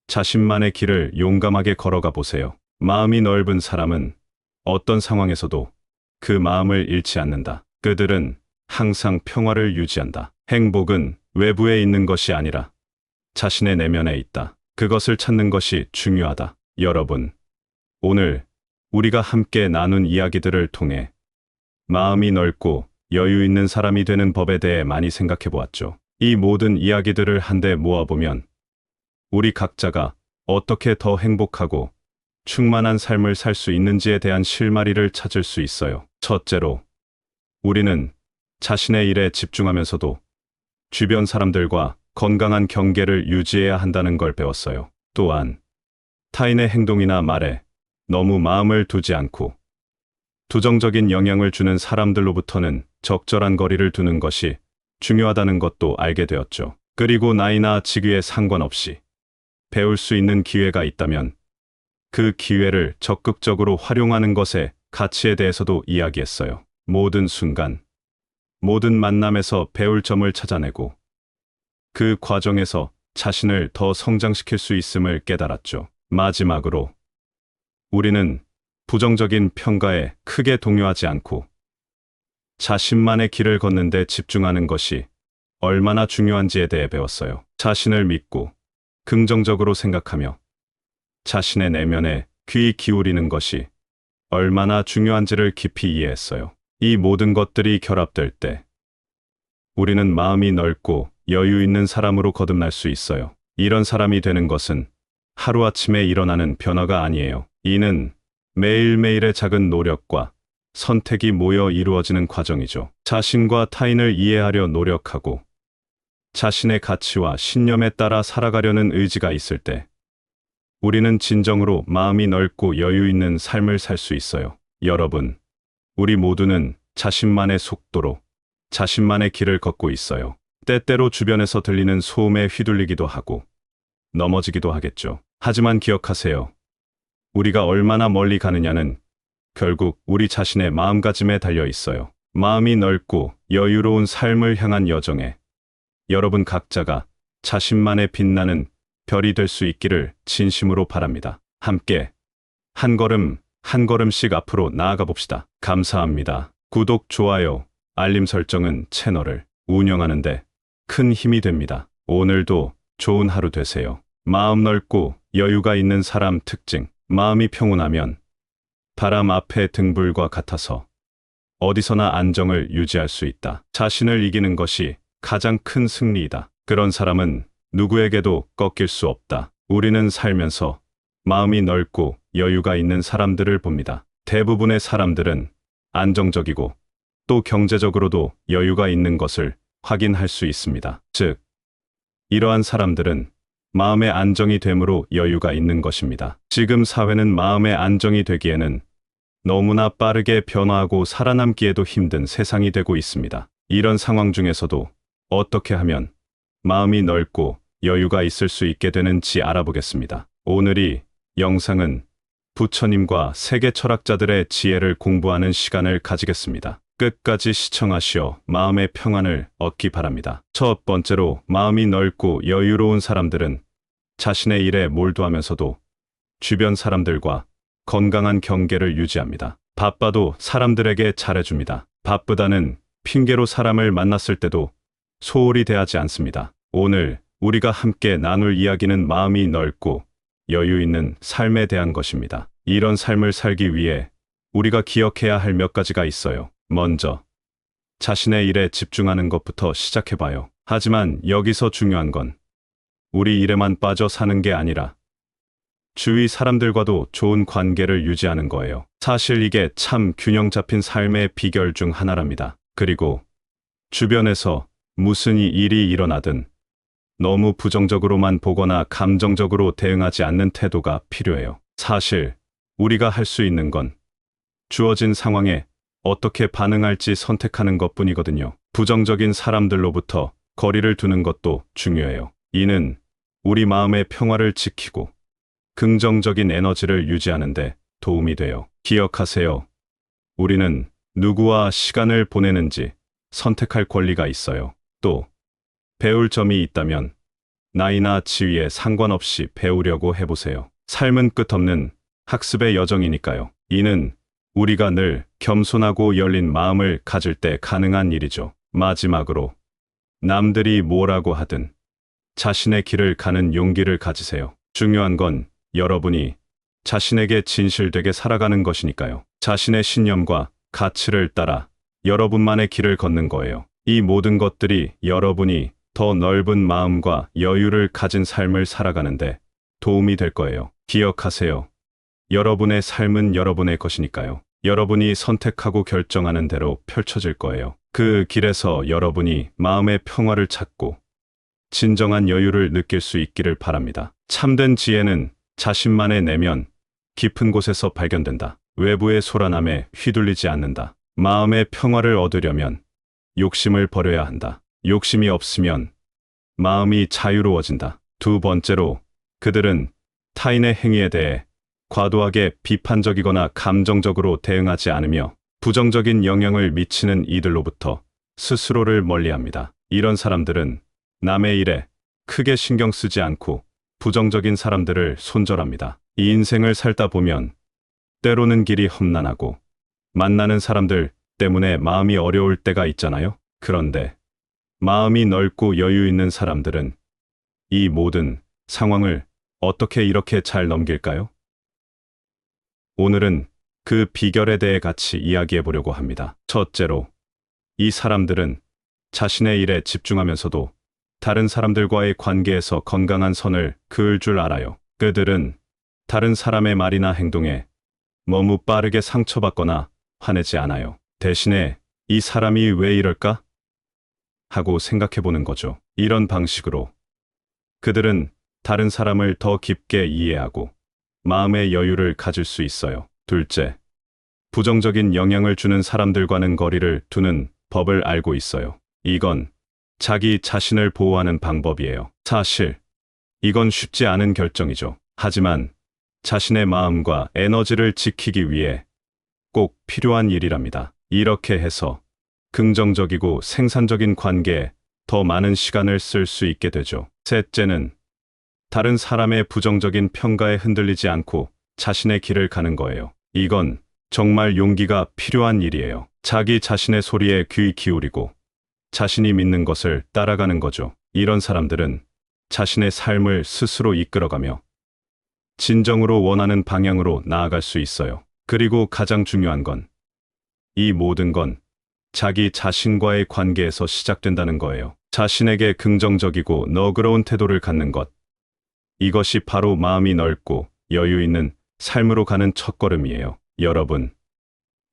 Speaker 1: 자신만의 길을 용감하게 걸어가 보세요. 마음이 넓은 사람은 어떤 상황에서도 그 마음을 잃지 않는다. 그들은 항상 평화를 유지한다. 행복은 외부에 있는 것이 아니라 자신의 내면에 있다. 그것을 찾는 것이 중요하다. 여러분, 오늘 우리가 함께 나눈 이야기들을 통해 마음이 넓고 여유 있는 사람이 되는 법에 대해 많이 생각해 보았죠. 이 모든 이야기들을 한데 모아보면 우리 각자가 어떻게 더 행복하고 충만한 삶을 살 수 있는지에 대한 실마리를 찾을 수 있어요. 첫째로, 우리는 자신의 일에 집중하면서도 주변 사람들과 건강한 경계를 유지해야 한다는 걸 배웠어요. 또한 타인의 행동이나 말에 너무 마음을 두지 않고 부정적인 영향을 주는 사람들로부터는 적절한 거리를 두는 것이 중요하다는 것도 알게 되었죠. 그리고 나이나 직위에 상관없이 배울 수 있는 기회가 있다면 그 기회를 적극적으로 활용하는 것의 가치에 대해서도 이야기했어요. 모든 순간, 모든 만남에서 배울 점을 찾아내고 그 과정에서 자신을 더 성장시킬 수 있음을 깨달았죠. 마지막으로, 우리는 부정적인 평가에 크게 동요하지 않고 자신만의 길을 걷는 데 집중하는 것이 얼마나 중요한지에 대해 배웠어요. 자신을 믿고 긍정적으로 생각하며 자신의 내면에 귀 기울이는 것이 얼마나 중요한지를 깊이 이해했어요. 이 모든 것들이 결합될 때 우리는 마음이 넓고 여유 있는 사람으로 거듭날 수 있어요. 이런 사람이 되는 것은 하루아침에 일어나는 변화가 아니에요. 이는 매일매일의 작은 노력과 선택이 모여 이루어지는 과정이죠. 자신과 타인을 이해하려 노력하고 자신의 가치와 신념에 따라 살아가려는 의지가 있을 때 우리는 진정으로 마음이 넓고 여유 있는 삶을 살 수 있어요. 여러분, 우리 모두는 자신만의 속도로 자신만의 길을 걷고 있어요. 때때로 주변에서 들리는 소음에 휘둘리기도 하고 넘어지기도 하겠죠. 하지만 기억하세요. 우리가 얼마나 멀리 가느냐는 결국 우리 자신의 마음가짐에 달려 있어요. 마음이 넓고 여유로운 삶을 향한 여정에 여러분 각자가 자신만의 빛나는 별이 될 수 있기를 진심으로 바랍니다. 함께 한 걸음 한 걸음씩 앞으로 나아가 봅시다. 감사합니다. 구독, 좋아요, 알림 설정은 채널을 운영하는데 큰 힘이 됩니다. 오늘도 좋은 하루 되세요. 마음 넓고 여유가 있는 사람 특징. 마음이 평온하면 바람 앞의 등불과 같아서 어디서나 안정을 유지할 수 있다. 자신을 이기는 것이 가장 큰 승리이다. 그런 사람은 누구에게도 꺾일 수 없다. 우리는 살면서 마음이 넓고 여유가 있는 사람들을 봅니다. 대부분의 사람들은 안정적이고 또 경제적으로도 여유가 있는 것을 확인할 수 있습니다. 즉, 이러한 사람들은 마음의 안정이 됨으로 여유가 있는 것입니다. 지금 사회는 마음의 안정이 되기에는 너무나 빠르게 변화하고 살아남기에도 힘든 세상이 되고 있습니다. 이런 상황 중에서도 어떻게 하면 마음이 넓고 여유가 있을 수 있게 되는지 알아보겠습니다. 오늘 이 영상은 부처님과 세계 철학자들의 지혜를 공부하는 시간을 가지겠습니다. 끝까지 시청하시어 마음의 평안을 얻기 바랍니다. 첫 번째로, 마음이 넓고 여유로운 사람들은 자신의 일에 몰두하면서도 주변 사람들과 건강한 경계를 유지합니다. 바빠도 사람들에게 잘해줍니다. 바쁘다는 핑계로 사람을 만났을 때도 소홀히 대하지 않습니다. 오늘 우리가 함께 나눌 이야기는 마음이 넓고 여유 있는 삶에 대한 것입니다. 이런 삶을 살기 위해 우리가 기억해야 할 몇 가지가 있어요. 먼저, 자신의 일에 집중하는 것부터 시작해봐요. 하지만 여기서 중요한 건 우리 일에만 빠져 사는 게 아니라 주위 사람들과도 좋은 관계를 유지하는 거예요. 사실 이게 참 균형 잡힌 삶의 비결 중 하나랍니다. 그리고 주변에서 무슨 일이 일어나든 너무 부정적으로만 보거나 감정적으로 대응하지 않는 태도가 필요해요. 사실 우리가 할 수 있는 건 주어진 상황에 어떻게 반응할지 선택하는 것뿐이거든요. 부정적인 사람들로부터 거리를 두는 것도 중요해요. 이는 우리 마음의 평화를 지키고 긍정적인 에너지를 유지하는 데 도움이 돼요. 기억하세요. 우리는 누구와 시간을 보내는지 선택할 권리가 있어요. 또 배울 점이 있다면 나이나 지위에 상관없이 배우려고 해보세요. 삶은 끝없는 학습의 여정이니까요. 이는 우리가 늘 겸손하고 열린 마음을 가질 때 가능한 일이죠. 마지막으로, 남들이 뭐라고 하든 자신의 길을 가는 용기를 가지세요. 중요한 건 여러분이 자신에게 진실되게 살아가는 것이니까요. 자신의 신념과 가치를 따라 여러분만의 길을 걷는 거예요. 이 모든 것들이 여러분이 더 넓은 마음과 여유를 가진 삶을 살아가는데 도움이 될 거예요. 기억하세요. 여러분의 삶은 여러분의 것이니까요. 여러분이 선택하고 결정하는 대로 펼쳐질 거예요. 그 길에서 여러분이 마음의 평화를 찾고 진정한 여유를 느낄 수 있기를 바랍니다. 참된 지혜는 자신만의 내면 깊은 곳에서 발견된다. 외부의 소란함에 휘둘리지 않는다. 마음의 평화를 얻으려면 욕심을 버려야 한다. 욕심이 없으면 마음이 자유로워진다. 두 번째로, 그들은 타인의 행위에 대해 과도하게 비판적이거나 감정적으로 대응하지 않으며 부정적인 영향을 미치는 이들로부터 스스로를 멀리합니다. 이런 사람들은 남의 일에 크게 신경 쓰지 않고 부정적인 사람들을 손절합니다. 이 인생을 살다 보면 때로는 길이 험난하고 만나는 사람들 때문에 마음이 어려울 때가 있잖아요. 그런데 마음이 넓고 여유 있는 사람들은 이 모든 상황을 어떻게 이렇게 잘 넘길까요? 오늘은 그 비결에 대해 같이 이야기해 보려고 합니다. 첫째로, 이 사람들은 자신의 일에 집중하면서도 다른 사람들과의 관계에서 건강한 선을 그을 줄 알아요. 그들은 다른 사람의 말이나 행동에 너무 빠르게 상처받거나 화내지 않아요. 대신에 이 사람이 왜 이럴까? 하고 생각해 보는 거죠. 이런 방식으로 그들은 다른 사람을 더 깊게 이해하고 마음의 여유를 가질 수 있어요. 둘째, 부정적인 영향을 주는 사람들과는 거리를 두는 법을 알고 있어요. 이건 자기 자신을 보호하는 방법이에요. 사실 이건 쉽지 않은 결정이죠. 하지만 자신의 마음과 에너지를 지키기 위해 꼭 필요한 일이랍니다. 이렇게 해서 긍정적이고 생산적인 관계에 더 많은 시간을 쓸 수 있게 되죠. 셋째는 다른 사람의 부정적인 평가에 흔들리지 않고 자신의 길을 가는 거예요. 이건 정말 용기가 필요한 일이에요. 자기 자신의 소리에 귀 기울이고 자신이 믿는 것을 따라가는 거죠. 이런 사람들은 자신의 삶을 스스로 이끌어가며 진정으로 원하는 방향으로 나아갈 수 있어요. 그리고 가장 중요한 건 이 모든 건 자기 자신과의 관계에서 시작된다는 거예요. 자신에게 긍정적이고 너그러운 태도를 갖는 것. 이것이 바로 마음이 넓고 여유 있는 삶으로 가는 첫걸음이에요. 여러분,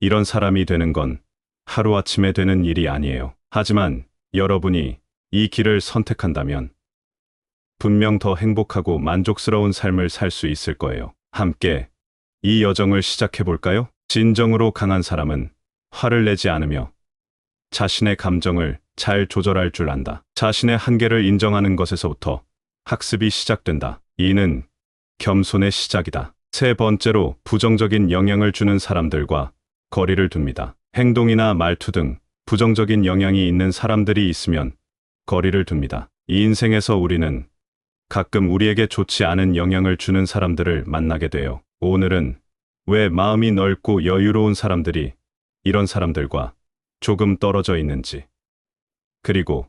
Speaker 1: 이런 사람이 되는 건 하루아침에 되는 일이 아니에요. 하지만 여러분이 이 길을 선택한다면 분명 더 행복하고 만족스러운 삶을 살 수 있을 거예요. 함께 이 여정을 시작해 볼까요? 진정으로 강한 사람은 화를 내지 않으며 자신의 감정을 잘 조절할 줄 안다. 자신의 한계를 인정하는 것에서부터 학습이 시작된다. 이는 겸손의 시작이다. 세 번째로, 부정적인 영향을 주는 사람들과 거리를 둡니다. 행동이나 말투 등 부정적인 영향이 있는 사람들이 있으면 거리를 둡니다. 이 인생에서 우리는 가끔 우리에게 좋지 않은 영향을 주는 사람들을 만나게 돼요. 오늘은 왜 마음이 넓고 여유로운 사람들이 이런 사람들과 조금 떨어져 있는지, 그리고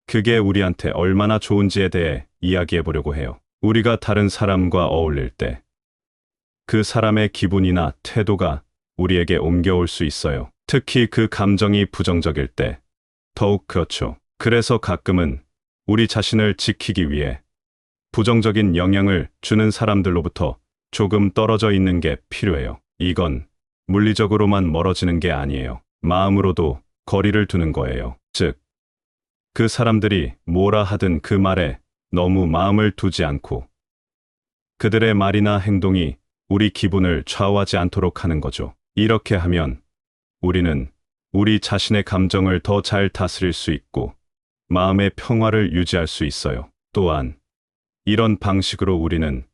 Speaker 1: 그게 우리한테 얼마나 좋은지에 대해 이야기해 보려고 해요. 우리가 다른 사람과 어울릴 때 그 사람의 기분이나 태도가 우리에게 옮겨올 수 있어요. 특히 그 감정이 부정적일 때 더욱 그렇죠. 그래서 가끔은 우리 자신을 지키기 위해 부정적인 영향을 주는 사람들로부터 조금 떨어져 있는 게 필요해요. 이건 물리적으로만 멀어지는 게 아니에요. 마음으로도 거리를 두는 거예요. 즉, 그 사람들이 뭐라 하든 그 말에 너무 마음을 두지 않고 그들의 말이나 행동이 우리 기분을 좌우하지 않도록 하는 거죠. 이렇게 하면 우리는 우리 자신의 감정을 더 잘 다스릴 수 있고 마음의 평화를 유지할 수 있어요. 또한 이런 방식으로 우리는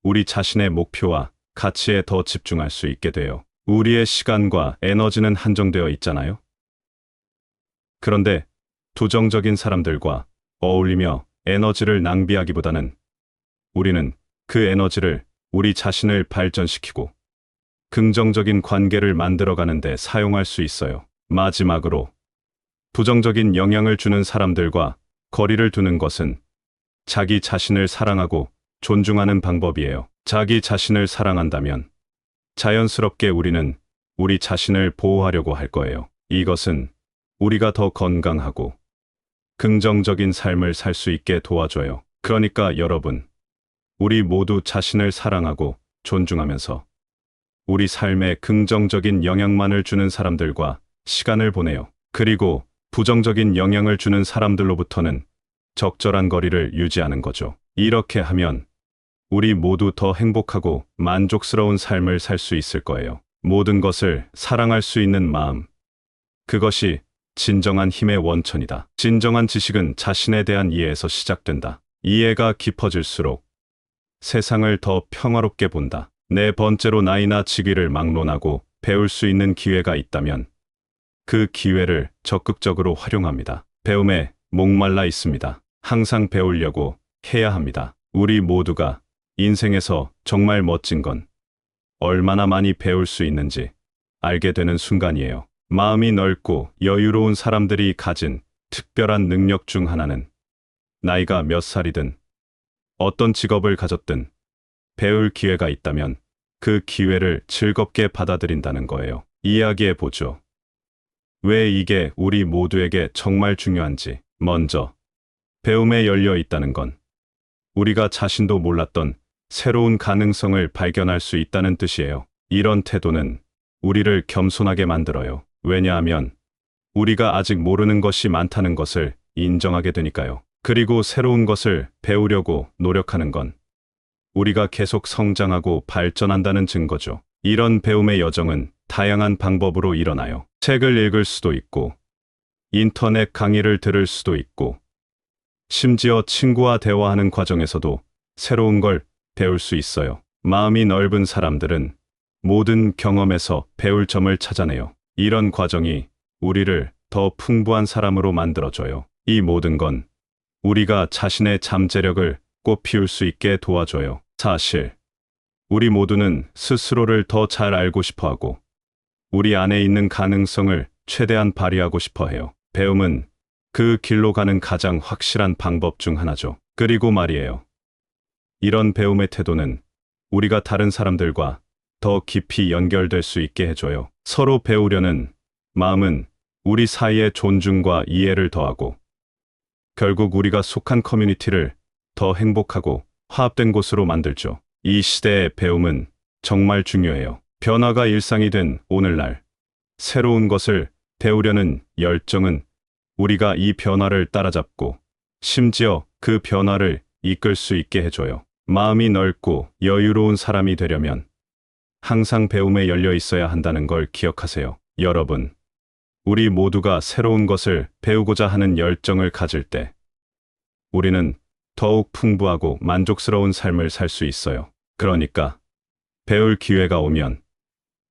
Speaker 1: 우리 자신의 목표와 가치에 더 집중할 수 있게 돼요. 우리의 시간과 에너지는 한정되어 있잖아요. 그런데 부정적인 사람들과 어울리며 에너지를 낭비하기보다는 우리는 그 에너지를 우리 자신을 발전시키고 긍정적인 관계를 만들어가는 데 사용할 수 있어요. 마지막으로, 부정적인 영향을 주는 사람들과 거리를 두는 것은 자기 자신을 사랑하고 존중하는 방법이에요. 자기 자신을 사랑한다면 자연스럽게 우리는 우리 자신을 보호하려고 할 거예요. 이것은 우리가 더 건강하고 긍정적인 삶을 살 수 있게 도와줘요. 그러니까 여러분, 우리 모두 자신을 사랑하고 존중하면서 우리 삶에 긍정적인 영향만을 주는 사람들과 시간을 보내요. 그리고 부정적인 영향을 주는 사람들로부터는 적절한 거리를 유지하는 거죠. 이렇게 하면 우리 모두 더 행복하고 만족스러운 삶을 살 수 있을 거예요. 모든 것을 사랑할 수 있는 마음. 그것이 진정한 힘의 원천이다. 진정한 지식은 자신에 대한 이해에서 시작된다. 이해가 깊어질수록 세상을 더 평화롭게 본다. 네 번째로, 나이나 직위를 막론하고 배울 수 있는 기회가 있다면 그 기회를 적극적으로 활용합니다. 배움에 목말라 있습니다. 항상 배우려고 해야 합니다. 우리 모두가 인생에서 정말 멋진 건 얼마나 많이 배울 수 있는지 알게 되는 순간이에요. 마음이 넓고 여유로운 사람들이 가진 특별한 능력 중 하나는 나이가 몇 살이든 어떤 직업을 가졌든 배울 기회가 있다면 그 기회를 즐겁게 받아들인다는 거예요. 이야기해 보죠. 왜 이게 우리 모두에게 정말 중요한지. 먼저, 배움에 열려 있다는 건 우리가 자신도 몰랐던 새로운 가능성을 발견할 수 있다는 뜻이에요. 이런 태도는 우리를 겸손하게 만들어요. 왜냐하면 우리가 아직 모르는 것이 많다는 것을 인정하게 되니까요. 그리고 새로운 것을 배우려고 노력하는 건 우리가 계속 성장하고 발전한다는 증거죠. 이런 배움의 여정은 다양한 방법으로 일어나요. 책을 읽을 수도 있고, 인터넷 강의를 들을 수도 있고, 심지어 친구와 대화하는 과정에서도 새로운 걸 배울 수 있어요. 마음이 넓은 사람들은 모든 경험에서 배울 점을 찾아내요. 이런 과정이 우리를 더 풍부한 사람으로 만들어줘요. 이 모든 건 우리가 자신의 잠재력을 꽃피울 수 있게 도와줘요. 사실 우리 모두는 스스로를 더 잘 알고 싶어하고 우리 안에 있는 가능성을 최대한 발휘하고 싶어해요. 배움은 그 길로 가는 가장 확실한 방법 중 하나죠. 그리고 말이에요. 이런 배움의 태도는 우리가 다른 사람들과 더 깊이 연결될 수 있게 해줘요. 서로 배우려는 마음은 우리 사이의 존중과 이해를 더하고 결국 우리가 속한 커뮤니티를 더 행복하고 화합된 곳으로 만들죠. 이 시대의 배움은 정말 중요해요. 변화가 일상이 된 오늘날, 새로운 것을 배우려는 열정은 우리가 이 변화를 따라잡고 심지어 그 변화를 이끌 수 있게 해줘요. 마음이 넓고 여유로운 사람이 되려면 항상 배움에 열려 있어야 한다는 걸 기억하세요. 여러분, 우리 모두가 새로운 것을 배우고자 하는 열정을 가질 때 우리는 더욱 풍부하고 만족스러운 삶을 살 수 있어요. 그러니까 배울 기회가 오면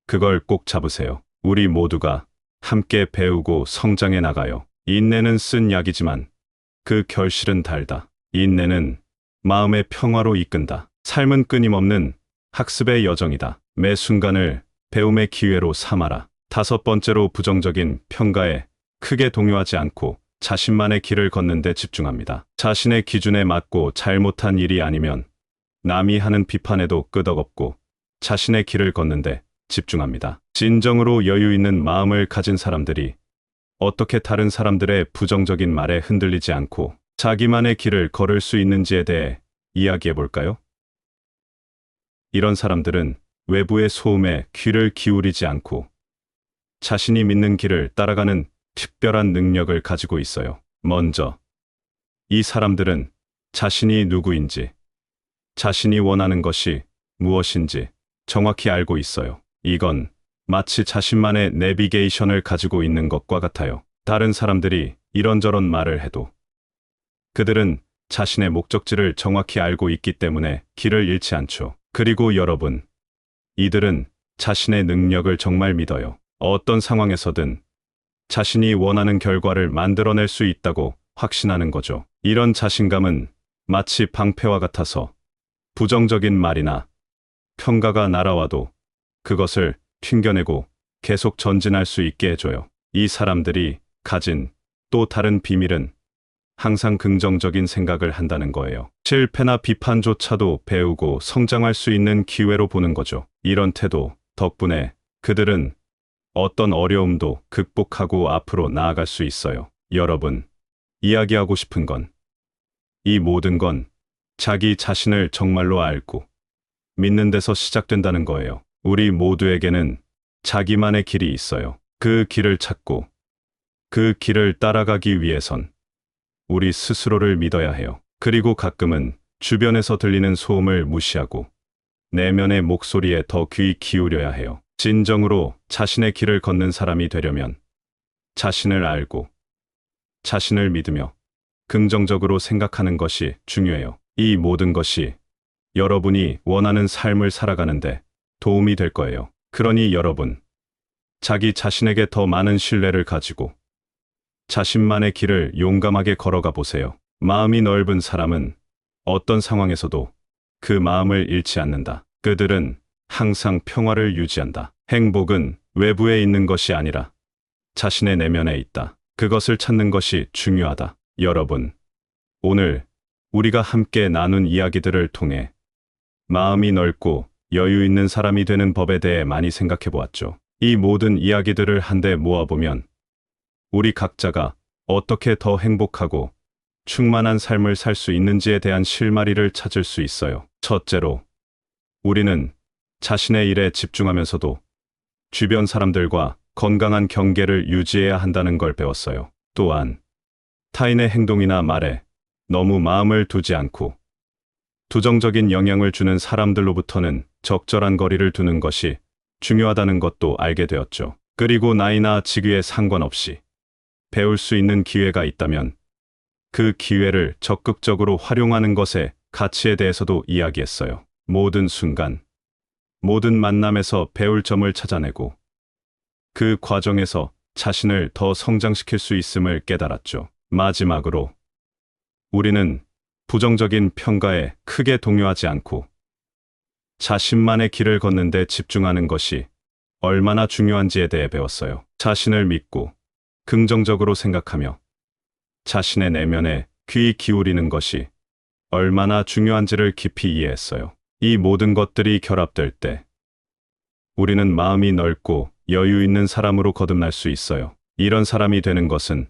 Speaker 1: 그걸 꼭 잡으세요. 우리 모두가 함께 배우고 성장해 나가요. 인내는 쓴 약이지만 그 결실은 달다. 인내는 마음의 평화로 이끈다. 삶은 끊임없는 학습의 여정이다. 매 순간을 배움의 기회로 삼아라. 다섯 번째로, 부정적인 평가에 크게 동요하지 않고 자신만의 길을 걷는 데 집중합니다. 자신의 기준에 맞고 잘못한 일이 아니면 남이 하는 비판에도 끄덕없고 자신의 길을 걷는데 집중합니다. 진정으로 여유 있는 마음을 가진 사람들이 어떻게 다른 사람들의 부정적인 말에 흔들리지 않고 자기만의 길을 걸을 수 있는지에 대해 이야기해 볼까요? 이런 사람들은 외부의 소음에 귀를 기울이지 않고 자신이 믿는 길을 따라가는 특별한 능력을 가지고 있어요. 먼저, 이 사람들은 자신이 누구인지, 자신이 원하는 것이 무엇인지 정확히 알고 있어요. 이건 마치 자신만의 내비게이션을 가지고 있는 것과 같아요. 다른 사람들이 이런저런 말을 해도 그들은 자신의 목적지를 정확히 알고 있기 때문에 길을 잃지 않죠. 그리고 여러분, 이들은 자신의 능력을 정말 믿어요. 어떤 상황에서든 자신이 원하는 결과를 만들어낼 수 있다고 확신하는 거죠. 이런 자신감은 마치 방패와 같아서 부정적인 말이나 평가가 날아와도 그것을 튕겨내고 계속 전진할 수 있게 해줘요. 이 사람들이 가진 또 다른 비밀은 항상 긍정적인 생각을 한다는 거예요. 실패나 비판조차도 배우고 성장할 수 있는 기회로 보는 거죠. 이런 태도 덕분에 그들은 어떤 어려움도 극복하고 앞으로 나아갈 수 있어요. 여러분, 이야기하고 싶은 건 이 모든 건 자기 자신을 정말로 알고 믿는 데서 시작된다는 거예요. 우리 모두에게는 자기만의 길이 있어요. 그 길을 찾고 그 길을 따라가기 위해선 우리 스스로를 믿어야 해요. 그리고 가끔은 주변에서 들리는 소음을 무시하고 내면의 목소리에 더 귀 기울여야 해요. 진정으로 자신의 길을 걷는 사람이 되려면 자신을 알고 자신을 믿으며 긍정적으로 생각하는 것이 중요해요. 이 모든 것이 여러분이 원하는 삶을 살아가는데 도움이 될 거예요. 그러니 여러분, 자기 자신에게 더 많은 신뢰를 가지고 자신만의 길을 용감하게 걸어가 보세요. 마음이 넓은 사람은 어떤 상황에서도 그 마음을 잃지 않는다. 그들은 항상 평화를 유지한다. 행복은 외부에 있는 것이 아니라 자신의 내면에 있다. 그것을 찾는 것이 중요하다. 여러분, 오늘 우리가 함께 나눈 이야기들을 통해 마음이 넓고 여유 있는 사람이 되는 법에 대해 많이 생각해 보았죠. 이 모든 이야기들을 한데 모아보면 우리 각자가 어떻게 더 행복하고 충만한 삶을 살 수 있는지에 대한 실마리를 찾을 수 있어요. 첫째로, 우리는 자신의 일에 집중하면서도 주변 사람들과 건강한 경계를 유지해야 한다는 걸 배웠어요. 또한 타인의 행동이나 말에 너무 마음을 두지 않고 부정적인 영향을 주는 사람들로부터는 적절한 거리를 두는 것이 중요하다는 것도 알게 되었죠. 그리고 나이나 직위에 상관없이 배울 수 있는 기회가 있다면 그 기회를 적극적으로 활용하는 것의 가치에 대해서도 이야기했어요. 모든 순간, 모든 만남에서 배울 점을 찾아내고 그 과정에서 자신을 더 성장시킬 수 있음을 깨달았죠. 마지막으로, 우리는 부정적인 평가에 크게 동요하지 않고 자신만의 길을 걷는 데 집중하는 것이 얼마나 중요한지에 대해 배웠어요. 자신을 믿고 긍정적으로 생각하며 자신의 내면에 귀 기울이는 것이 얼마나 중요한지를 깊이 이해했어요. 이 모든 것들이 결합될 때 우리는 마음이 넓고 여유 있는 사람으로 거듭날 수 있어요. 이런 사람이 되는 것은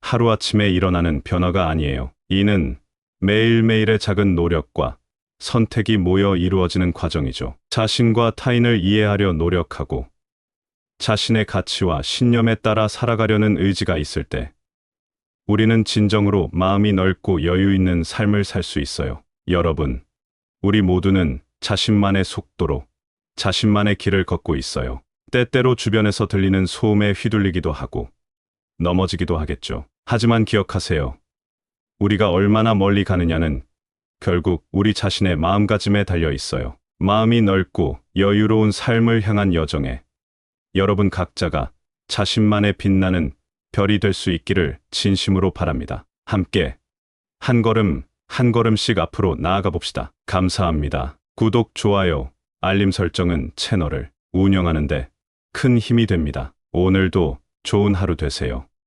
Speaker 1: 하루아침에 일어나는 변화가 아니에요. 이는 매일매일의 작은 노력과 선택이 모여 이루어지는 과정이죠. 자신과 타인을 이해하려 노력하고 자신의 가치와 신념에 따라 살아가려는 의지가 있을 때 우리는 진정으로 마음이 넓고 여유 있는 삶을 살 수 있어요. 여러분, 우리 모두는 자신만의 속도로 자신만의 길을 걷고 있어요. 때때로 주변에서 들리는 소음에 휘둘리기도 하고 넘어지기도 하겠죠. 하지만 기억하세요. 우리가 얼마나 멀리 가느냐는 결국 우리 자신의 마음가짐에 달려 있어요. 마음이 넓고 여유로운 삶을 향한 여정에 여러분 각자가 자신만의 빛나는 별이 될 수 있기를 진심으로 바랍니다. 함께 한 걸음 한 걸음씩 앞으로 나아가 봅시다. 감사합니다. 구독, 좋아요, 알림 설정은 채널을 운영하는 데 큰 힘이 됩니다. 오늘도 좋은 하루 되세요.